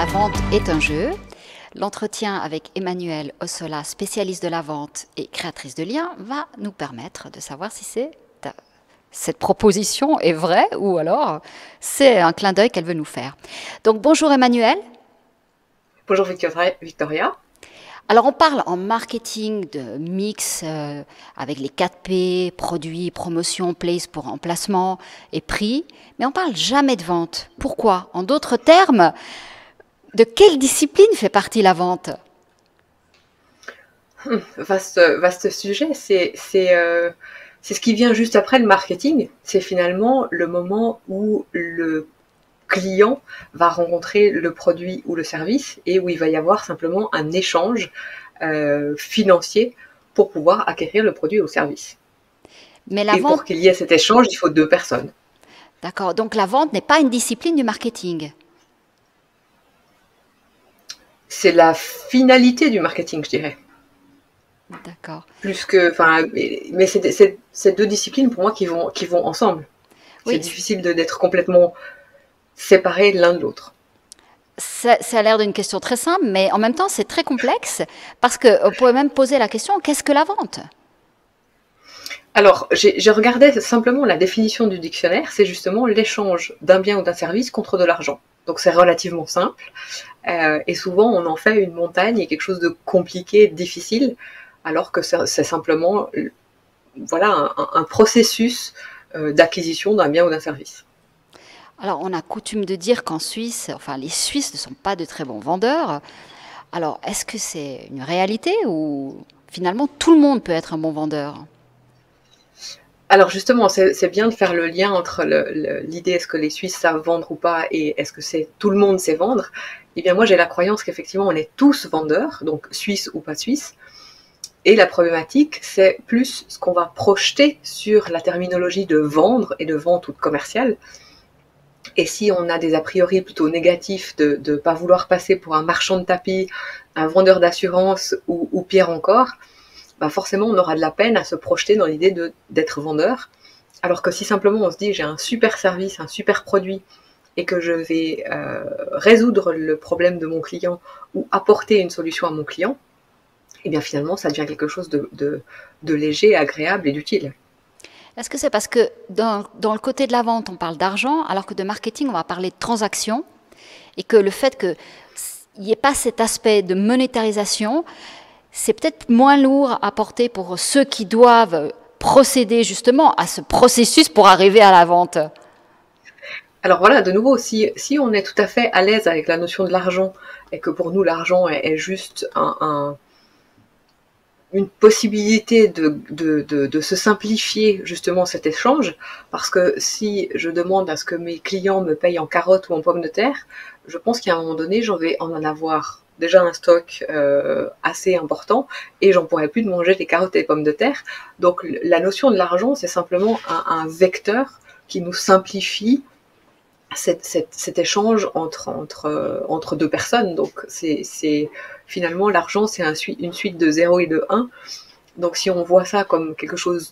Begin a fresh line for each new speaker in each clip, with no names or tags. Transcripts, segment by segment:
vente est un jeu. L'entretien avec Emmanuelle Ossola, spécialiste de la vente et créatrice de liens, va nous permettre de savoir si cette proposition est vraie ou alors c'est un clin d'œil qu'elle veut nous faire. Donc bonjour Emmanuelle.
Bonjour Victoria.
Alors on parle en marketing de mix avec les 4 P, produits, promotion, place pour emplacement et prix, mais on parle jamais de vente. Pourquoi? En d'autres termes, de quelle discipline fait partie la vente?
Vaste sujet. C'est ce qui vient juste après le marketing. C'est finalement le moment où le client va rencontrer le produit ou le service et où il va y avoir simplement un échange financier pour pouvoir acquérir le produit ou le service.
Mais la
Et
vente,
pour qu'il y ait cet échange, il faut deux personnes.
d'accord, donc la vente n'est pas une discipline du marketing.
C'est la finalité du marketing, je dirais.
D'accord.
Plus que, enfin, mais c'est deux disciplines pour moi qui vont ensemble. C'est
Oui,
difficile d'être complètement séparés l'un de l'autre.
ça a l'air d'une question très simple, mais en même temps c'est très complexe parce qu'on pourrait même poser la question, qu'est-ce que la vente?
Alors, j'ai regardé simplement la définition du dictionnaire, c'est justement l'échange d'un bien ou d'un service contre de l'argent. Donc c'est relativement simple, et souvent on en fait une montagne et quelque chose de compliqué, de difficile, alors que c'est simplement voilà, un processus d'acquisition d'un bien ou d'un service.
Alors on a coutume de dire qu'en Suisse, enfin les Suisses ne sont pas de très bons vendeurs. Alors est-ce que c'est une réalité ou finalement tout le monde peut être un bon vendeur?
Alors justement, c'est bien de faire le lien entre l'idée est-ce que les Suisses savent vendre ou pas et est-ce que c'est tout le monde sait vendre. Eh bien moi j'ai la croyance qu'effectivement on est tous vendeurs, donc Suisse ou pas Suisse. Et la problématique c'est plus ce qu'on va projeter sur la terminologie de vendre et de vente ou de commercial. Et si on a des a priori plutôt négatifs de ne pas vouloir passer pour un marchand de tapis, un vendeur d'assurance ou pire encore, bah forcément on aura de la peine à se projeter dans l'idée d'être vendeur. Alors que si simplement on se dit j'ai un super service, un super produit et que je vais résoudre le problème de mon client ou apporter une solution à mon client, et bien finalement ça devient quelque chose de léger, agréable et d'utile.
Est-ce que c'est parce que dans le côté de la vente, on parle d'argent, alors que de marketing, on va parler de transactions, et que le fait qu'il n'y ait pas cet aspect de monétarisation, c'est peut-être moins lourd à porter pour ceux qui doivent procéder justement à ce processus pour arriver à la vente.
Alors voilà, de nouveau, si on est tout à fait à l'aise avec la notion de l'argent et que pour nous l'argent est juste une possibilité de se simplifier justement cet échange, parce que si je demande à ce que mes clients me payent en carottes ou en pommes de terre, je pense qu'à un moment donné, j'en vais en avoir déjà un stock assez important et j'en pourrai plus de manger des carottes et des pommes de terre. Donc la notion de l'argent, c'est simplement un vecteur qui nous simplifie cet échange entre deux personnes. Donc finalement l'argent c'est une suite de 0 et de 1. Donc si on voit ça comme quelque chose,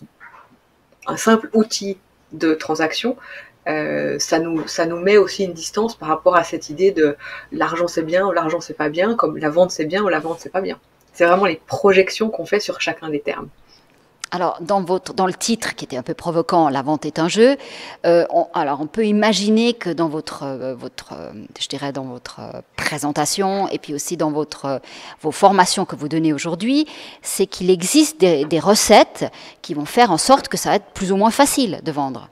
un simple outil de transaction, ça nous met aussi une distance par rapport à cette idée de l'argent c'est bien ou l'argent c'est pas bien, comme la vente c'est bien ou la vente c'est pas bien. C'est vraiment les projections qu'on fait sur chacun des termes.
Alors, dans le titre qui était un peu provoquant, la vente est un jeu. Alors, on peut imaginer que dans je dirais dans votre présentation et puis aussi dans vos formations que vous donnez aujourd'hui, c'est qu'il existe des recettes qui vont faire en sorte que ça va être plus ou moins facile de vendre.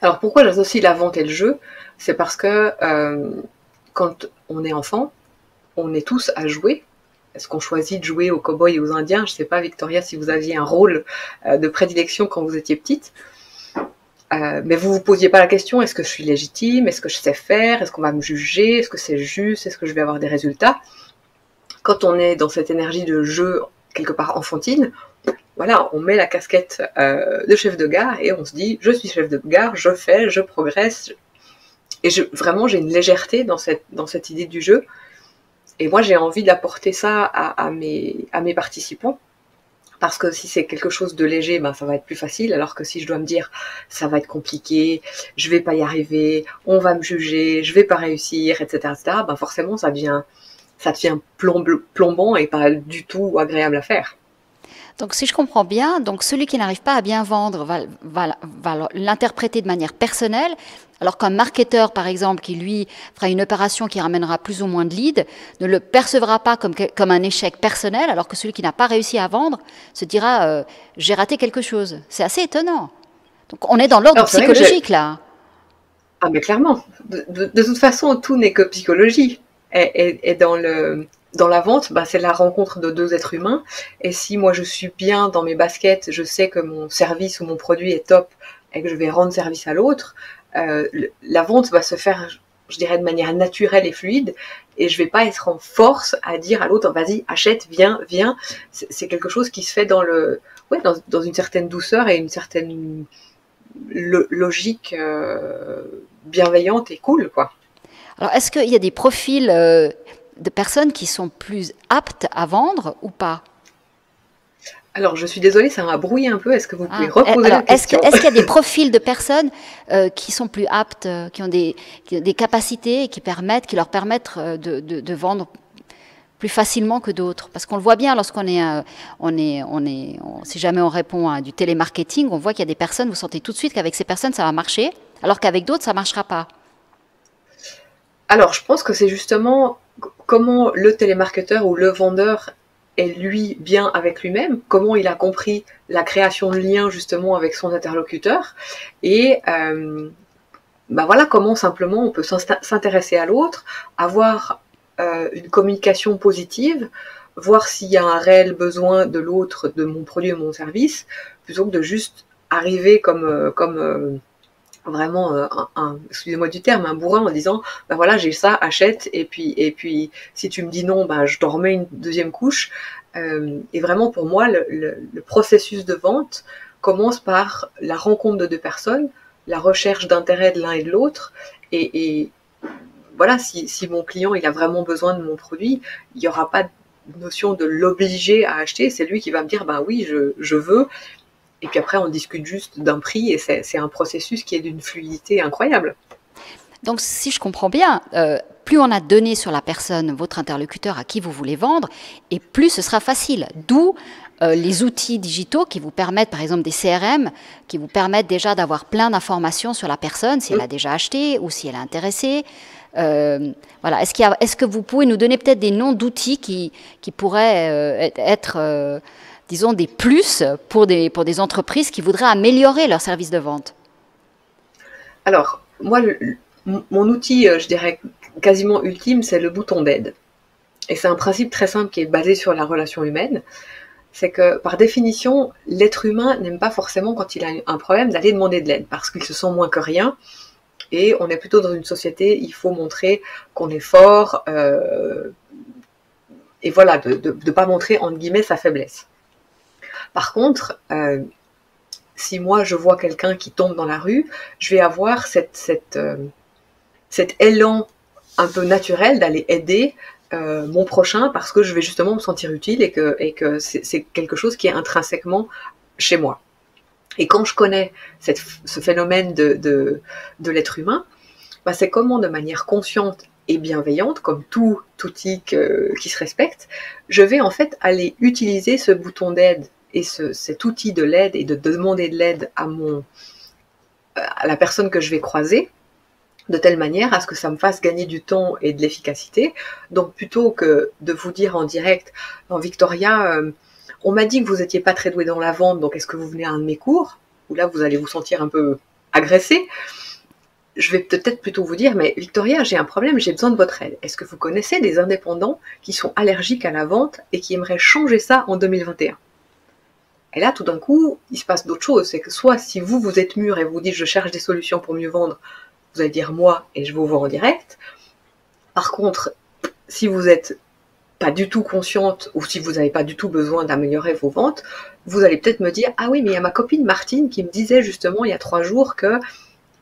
Alors pourquoi j'associe la vente et le jeu? C'est parce que quand on est enfant, on est tous à jouer. Est-ce qu'on choisit de jouer aux cow-boys et aux indiens? Je ne sais pas, Victoria, si vous aviez un rôle de prédilection quand vous étiez petite. Mais vous ne vous posiez pas la question, est-ce que je suis légitime? Est-ce que je sais faire? Est-ce qu'on va me juger? Est-ce que c'est juste? Est-ce que je vais avoir des résultats? Quand on est dans cette énergie de jeu quelque part enfantine, voilà, on met la casquette de chef de gare et on se dit, je suis chef de gare, je fais, je progresse. Et vraiment, j'ai une légèreté dans cette idée du jeu. Et moi, j'ai envie d'apporter ça à mes participants Parce que si c'est quelque chose de léger, ben, ça va être plus facile, alors que si je dois me dire, ça va être compliqué, je vais pas y arriver, on va me juger, je vais pas réussir, etc., ben forcément, ça devient plombant et pas du tout agréable à faire.
Donc, si je comprends bien, donc celui qui n'arrive pas à bien vendre va l'interpréter de manière personnelle, alors qu'un marketeur, par exemple, qui lui fera une opération qui ramènera plus ou moins de leads, ne le percevra pas comme un échec personnel, alors que celui qui n'a pas réussi à vendre se dira j'ai raté quelque chose. C'est assez étonnant. Donc, on est dans l'ordre
Alors, c'est vrai que
psychologique là.
ah, mais clairement, de toute façon, tout n'est que psychologie. Et dans la vente, bah, c'est la rencontre de deux êtres humains. Et si moi je suis bien dans mes baskets, je sais que mon service ou mon produit est top et que je vais rendre service à l'autre, la vente va se faire, je dirais, de manière naturelle et fluide. Et je vais pas être en force à dire à l'autre, vas-y, achète, viens, viens. C'est quelque chose qui se fait ouais, dans une certaine douceur et une certaine logique bienveillante et cool, quoi.
Alors, est-ce qu'il y a des profils de personnes qui sont plus aptes à vendre ou pas?
Alors, je suis désolée, ça m'a brouillé un peu. Est-ce que vous pouvez
Ah,
reposer
alors,
la question?
est-ce qu'il y a des profils de personnes qui sont plus aptes, qui ont des capacités et qui leur permettent de vendre plus facilement que d'autres? Parce qu'on le voit bien lorsqu'on est, si jamais on répond à du télémarketing, on voit qu'il y a des personnes, vous sentez tout de suite qu'avec ces personnes, ça va marcher, alors qu'avec d'autres, ça ne marchera pas.
Alors, je pense que c'est justement comment le télémarketeur ou le vendeur est lui bien avec lui-même, comment il a compris la création de liens justement avec son interlocuteur, et bah voilà comment simplement on peut s'intéresser à l'autre, avoir une communication positive, voir s'il y a un réel besoin de l'autre, de mon produit ou mon service, plutôt que de juste arriver comme vraiment excusez-moi du terme, un bourrin en disant ben voilà j'ai ça, achète, et puis si tu me dis non, ben je t'en remets une deuxième couche. Et vraiment pour moi le processus de vente commence par la rencontre de deux personnes, la recherche d'intérêt de l'un et de l'autre, et voilà, si mon client il a vraiment besoin de mon produit, il n'y aura pas de notion de l'obliger à acheter, c'est lui qui va me dire ben oui je veux. Et puis après, on discute juste d'un prix, et c'est un processus qui est d'une fluidité incroyable.
Donc, si je comprends bien, plus on a de données sur la personne, votre interlocuteur à qui vous voulez vendre, et plus ce sera facile. D'où les outils digitaux qui vous permettent, par exemple des CRM, qui vous permettent déjà d'avoir plein d'informations sur la personne, si elle a déjà acheté ou si elle est intéressée. Voilà. Est-ce que vous pouvez nous donner peut-être des noms d'outils qui pourraient être disons, des plus pour des entreprises qui voudraient améliorer leur service de vente?
Alors, moi, mon outil, je dirais, quasiment ultime, c'est le bouton d'aide. Et c'est un principe très simple qui est basé sur la relation humaine. C'est que, par définition, l'être humain n'aime pas forcément, quand il a un problème, d'aller demander de l'aide, parce qu'il se sent moins que rien. Et on est plutôt dans une société, il faut montrer qu'on est fort, et voilà, de ne pas montrer, entre guillemets, sa faiblesse. Par contre, si moi je vois quelqu'un qui tombe dans la rue, je vais avoir cet élan un peu naturel d'aller aider mon prochain, parce que je vais justement me sentir utile, et que c'est quelque chose qui est intrinsèquement chez moi. Et quand je connais ce phénomène de l'être humain, bah c'est comment, de manière consciente et bienveillante, comme tout outil qui se respecte, je vais en fait aller utiliser ce bouton d'aide et cet outil de l'aide, et de demander de l'aide à la personne que je vais croiser, de telle manière à ce que ça me fasse gagner du temps et de l'efficacité. Donc plutôt que de vous dire en direct, non, Victoria, on m'a dit que vous n'étiez pas très douée dans la vente, donc est-ce que vous venez à un de mes cours? Où là vous allez vous sentir un peu agressé. Je vais peut-être plutôt vous dire, mais Victoria, j'ai un problème, j'ai besoin de votre aide. Est-ce que vous connaissez des indépendants qui sont allergiques à la vente et qui aimeraient changer ça en 2021? Et là, tout d'un coup, il se passe d'autres choses. C'est que soit si vous êtes mûr et vous dites je cherche des solutions pour mieux vendre, vous allez dire moi et je vais vous voir en direct. Par contre, si vous n'êtes pas du tout consciente, ou si vous n'avez pas du tout besoin d'améliorer vos ventes, vous allez peut-être me dire ah oui, mais il y a ma copine Martine qui me disait justement il y a 3 jours que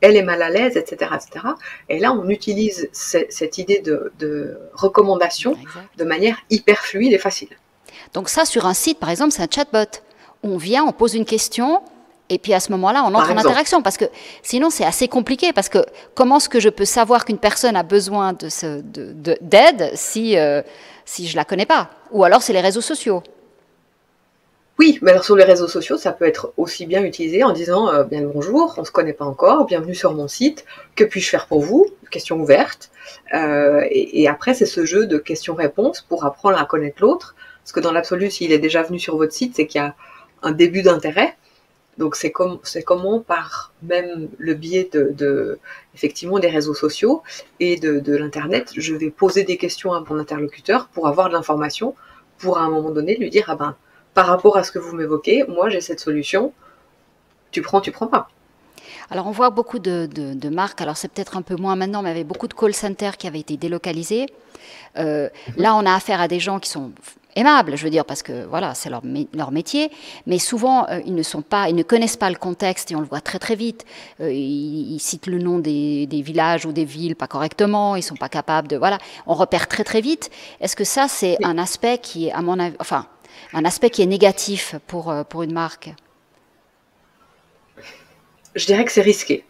elle est mal à l'aise, etc., etc. Et là, on utilise cette idée de recommandation de manière hyper fluide et facile.
Donc ça, sur un site, par exemple, c'est un chatbot. on vient, on pose une question, et puis à ce moment-là, on entre en interaction. Parce que sinon, c'est assez compliqué. Parce que comment est-ce que je peux savoir qu'une personne a besoin d'aide si je ne la connais pas? Ou alors, c'est les réseaux sociaux.
Oui, mais alors sur les réseaux sociaux, ça peut être aussi bien utilisé en disant bien le bonjour, on ne se connaît pas encore, bienvenue sur mon site, que puis-je faire pour vous? Question ouverte. Et après, c'est ce jeu de questions-réponses pour apprendre à connaître l'autre. Parce que dans l'absolu, s'il est déjà venu sur votre site, c'est qu'il y a un début d'intérêt. Donc c'est comment par même le biais effectivement des réseaux sociaux et de l'internet, je vais poser des questions à mon interlocuteur pour avoir de l'information, pour à un moment donné lui dire par rapport à ce que vous m'évoquez, moi j'ai cette solution, tu prends pas.
Alors on voit beaucoup de marques, alors c'est peut-être un peu moins maintenant, mais il y avait beaucoup de call centers qui avaient été délocalisés. Là on a affaire à des gens qui sont aimables, je veux dire, parce que voilà, c'est leur métier, mais souvent ils ne connaissent pas le contexte et on le voit très très vite. Ils citent le nom des villages ou des villes pas correctement, ils sont pas capables de, voilà, on repère très très vite. Est-ce que ça c'est un aspect qui est, à mon avis, enfin, un aspect qui est négatif pour une marque?
Je dirais que c'est risqué.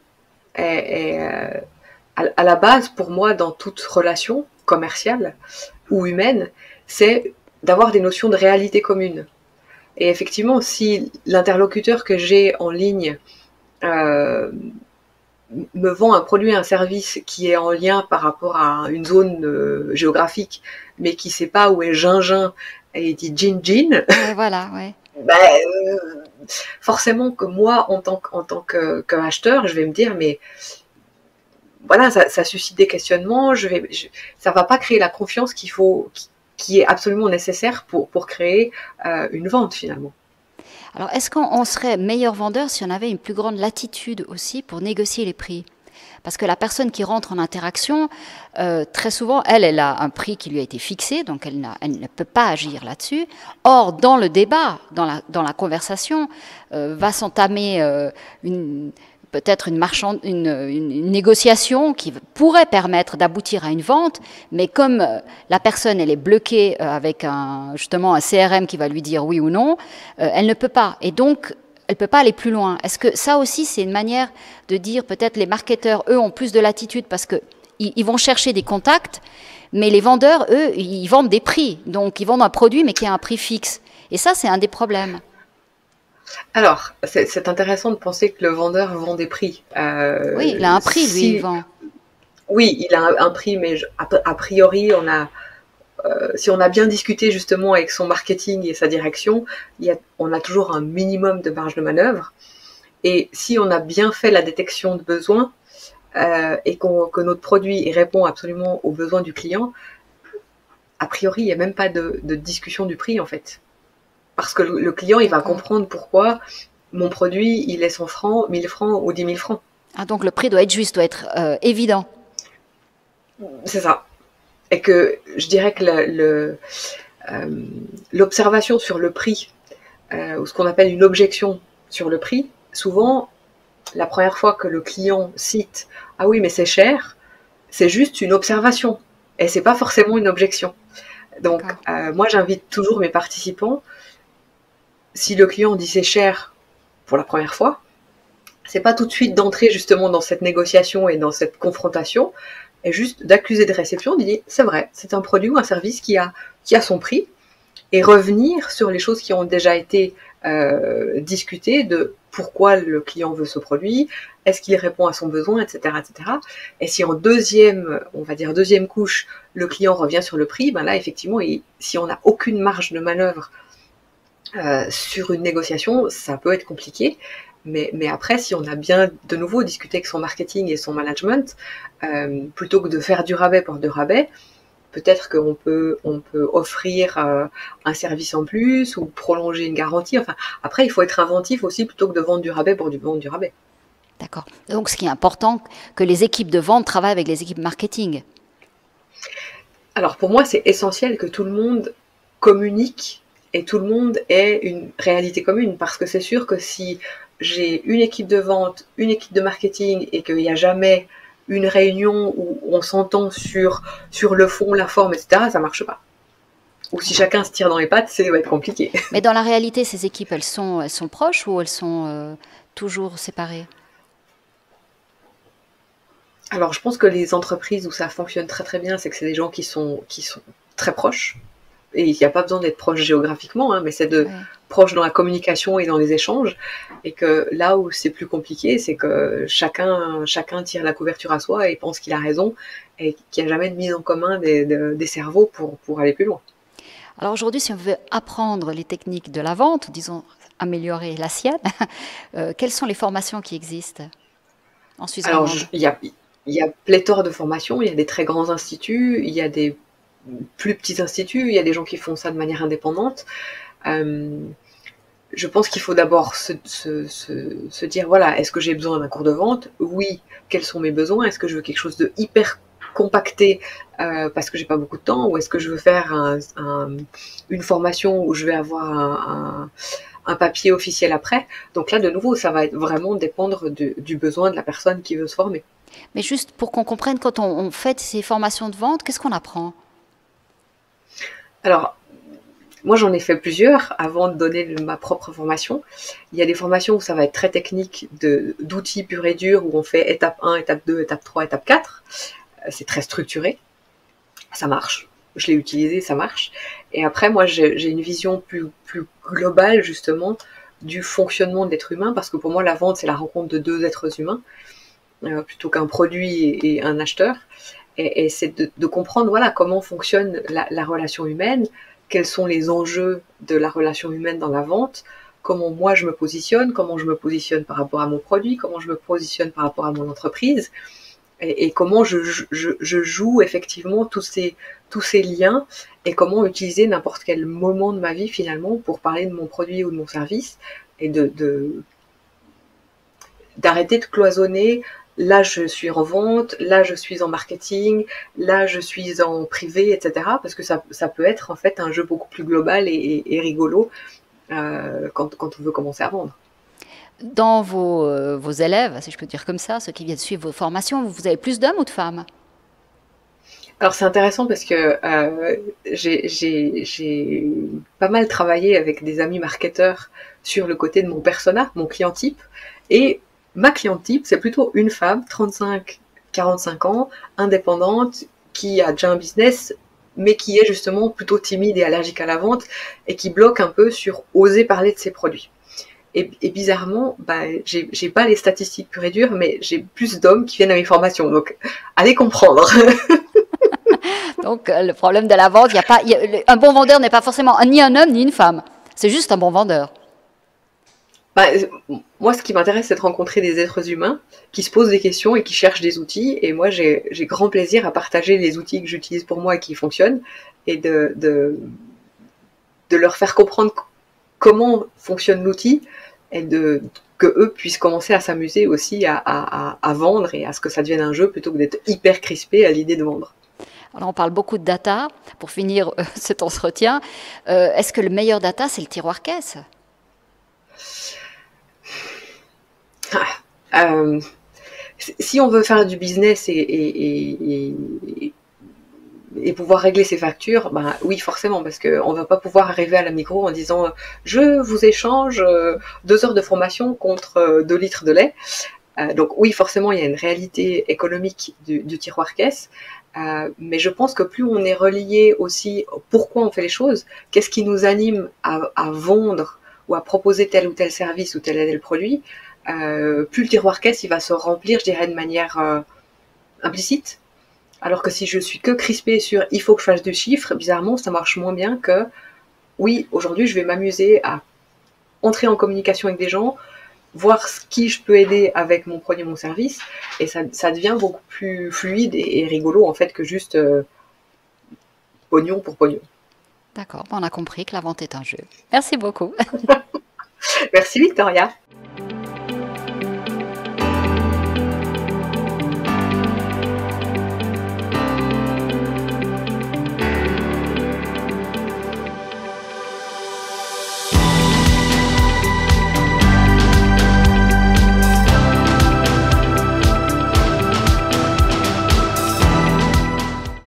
À la base, pour moi, dans toute relation commerciale ou humaine, c'est d'avoir des notions de réalité commune. Et effectivement, si l'interlocuteur que j'ai en ligne me vend un produit, un service qui est en lien par rapport à une zone géographique, mais qui ne sait pas où est Gingin et il dit Gin,
voilà, ouais.
Forcément que moi, en tant qu'acheteur, je vais me dire, mais voilà, ça suscite des questionnements, ça va pas créer la confiance qui est absolument nécessaire pour créer une vente finalement.
Alors, est-ce qu'on serait meilleur vendeur si on avait une plus grande latitude aussi pour négocier les prix? Parce que la personne qui rentre en interaction, très souvent, elle a un prix qui lui a été fixé, donc elle ne peut pas agir là-dessus. Or, dans le débat, dans la conversation, va s'entamer peut-être une négociation qui pourrait permettre d'aboutir à une vente, mais comme la personne elle est bloquée avec justement un CRM qui va lui dire oui ou non, elle ne peut pas. Et donc, elle ne peut pas aller plus loin. Est-ce que ça aussi, c'est une manière de dire, peut-être les marketeurs, eux, ont plus de latitude parce qu'ils vont chercher des contacts, mais les vendeurs, eux, ils vendent des prix. Donc, ils vendent un produit, mais qui a un prix fixe. Et ça, c'est un des problèmes.
Alors, c'est intéressant de penser que le vendeur vend des prix.
Oui, il a un prix, lui, il vend.
Oui, il a un prix, mais a priori, si on a bien discuté justement avec son marketing et sa direction, on a toujours un minimum de marge de manœuvre. Et si on a bien fait la détection de besoins et que notre produit répond absolument aux besoins du client, a priori, il n'y a même pas de discussion du prix en fait. Parce que le client, il va comprendre pourquoi mon produit, il est 100 francs, 1000 francs ou 10 000 francs.
Ah, donc le prix doit être juste, doit être évident.
C'est ça. Et que je dirais que l'observation sur le prix, ou ce qu'on appelle une objection sur le prix, souvent, la première fois que le client cite « Ah oui, mais c'est cher », c'est juste une observation. Et c'est pas forcément une objection. Donc, moi, j'invite toujours mes participants, si le client dit c'est cher pour la première fois, c'est pas tout de suite d'entrer justement dans cette négociation et dans cette confrontation, et juste d'accuser de réception, de dire c'est vrai, c'est un produit ou un service qui a son prix, et revenir sur les choses qui ont déjà été discutées, de pourquoi le client veut ce produit, est-ce qu'il répond à son besoin, etc., etc. Et si en deuxième couche, le client revient sur le prix, ben là effectivement, si on n'a aucune marge de manœuvre sur une négociation, ça peut être compliqué. Mais après, si on a bien de nouveau discuté avec son marketing et son management, plutôt que de faire du rabais pour du rabais, peut-être qu'on peut offrir un service en plus ou prolonger une garantie. Enfin, après, il faut être inventif aussi plutôt que de vendre du rabais pour vendre du rabais.
D'accord. Donc, ce qui est important, que les équipes de vente travaillent avec les équipes marketing.
Alors, pour moi, c'est essentiel que tout le monde communique et tout le monde ait une réalité commune, parce que c'est sûr que si j'ai une équipe de vente, une équipe de marketing et qu'il n'y a jamais une réunion où on s'entend sur le fond, la forme, etc., ça ne marche pas. Ou si chacun se tire dans les pattes, ça va être compliqué.
Mais dans la réalité, ces équipes, elles sont proches ou elles sont toujours séparées?
Alors, je pense que les entreprises où ça fonctionne très très bien, c'est que c'est des gens qui sont très proches. Et il n'y a pas besoin d'être proche géographiquement, hein, mais c'est de
Oui.
proche dans la communication et dans les échanges. Et que là où c'est plus compliqué, c'est que chacun tire la couverture à soi et pense qu'il a raison et qu'il n'y a jamais de mise en commun des cerveaux pour aller plus loin.
Alors aujourd'hui, si on veut apprendre les techniques de la vente, disons améliorer la sienne, quelles sont les formations qui existent en Suisse
Alors,
romande?
il y a pléthore de formations, il y a des très grands instituts, il y a des plus petits instituts, il y a des gens qui font ça de manière indépendante. Euh, je pense qu'il faut d'abord se dire, voilà, est-ce que j'ai besoin d'un cours de vente? Oui. Quels sont mes besoins? Est-ce que je veux quelque chose de hyper compacté parce que j'ai pas beaucoup de temps, ou est-ce que je veux faire une formation où je vais avoir un papier officiel après? Donc là, de nouveau, ça va vraiment dépendre du besoin de la personne qui veut se former.
Mais juste pour qu'on comprenne, quand on fait ces formations de vente, qu'est-ce qu'on apprend?
Alors, moi, j'en ai fait plusieurs avant de donner ma propre formation. Il y a des formations où ça va être très technique, d'outils purs et durs, où on fait étape 1, étape 2, étape 3, étape 4. C'est très structuré. Ça marche. Je l'ai utilisé, ça marche. Et après, moi, j'ai une vision plus globale, justement, du fonctionnement de l'être humain, parce que pour moi, la vente, c'est la rencontre de deux êtres humains, plutôt qu'un produit et un acheteur. Et c'est de comprendre, voilà, comment fonctionne la relation humaine, quels sont les enjeux de la relation humaine dans la vente, comment moi je me positionne, comment je me positionne par rapport à mon produit, comment je me positionne par rapport à mon entreprise, et comment je joue effectivement tous ces liens, et comment utiliser n'importe quel moment de ma vie finalement pour parler de mon produit ou de mon service, et d'arrêter de cloisonner. Là, je suis en vente, là, je suis en marketing, là, je suis en privé, etc. Parce que ça peut être en fait un jeu beaucoup plus global et rigolo quand on veut commencer à vendre.
Dans vos élèves, si je peux dire comme ça, ceux qui viennent suivre vos formations, vous avez plus d'hommes ou de femmes?
Alors c'est intéressant parce que j'ai pas mal travaillé avec des amis marketeurs sur le côté de mon persona, mon client type, et ma cliente type, c'est plutôt une femme, 35-45 ans, indépendante, qui a déjà un business, mais qui est justement plutôt timide et allergique à la vente, et qui bloque un peu sur oser parler de ses produits. Et bizarrement, bah, j'ai pas les statistiques pures et dures, mais j'ai plus d'hommes qui viennent à mes formations, donc allez comprendre.
Donc, le problème de la vente, il y a pas, un bon vendeur n'est pas forcément ni un homme ni une femme. C'est juste un bon vendeur.
Bah, moi, ce qui m'intéresse, c'est de rencontrer des êtres humains qui se posent des questions et qui cherchent des outils. Et moi, j'ai grand plaisir à partager les outils que j'utilise pour moi et qui fonctionnent, et de leur faire comprendre comment fonctionne l'outil, et que eux puissent commencer à s'amuser aussi à vendre, et à ce que ça devienne un jeu plutôt que d'être hyper crispé à l'idée de vendre.
Alors, on parle beaucoup de data. Pour finir cet entretien, est-ce que le meilleur data, c'est le tiroir caisse?
Euh, si on veut faire du business et pouvoir régler ses factures, ben oui, forcément, parce qu'on ne va pas pouvoir arriver à la micro en disant je vous échange 2 heures de formation contre 2 litres de lait. Donc oui, forcément, il y a une réalité économique du tiroir caisse, mais je pense que plus on est relié aussi au pourquoi on fait les choses, qu'est-ce qui nous anime à vendre ou à proposer tel ou tel service ou tel produit, plus le tiroir caisse il va se remplir, je dirais, de manière implicite. Alors que si je suis que crispée sur il faut que je fasse du chiffre, bizarrement, ça marche moins bien que oui, aujourd'hui, je vais m'amuser à entrer en communication avec des gens, voir qui je peux aider avec mon produit, mon service, et ça devient beaucoup plus fluide et rigolo en fait que juste pognon pour pognon.
D'accord, on a compris que la vente est un jeu. Merci beaucoup.
Merci Victoria.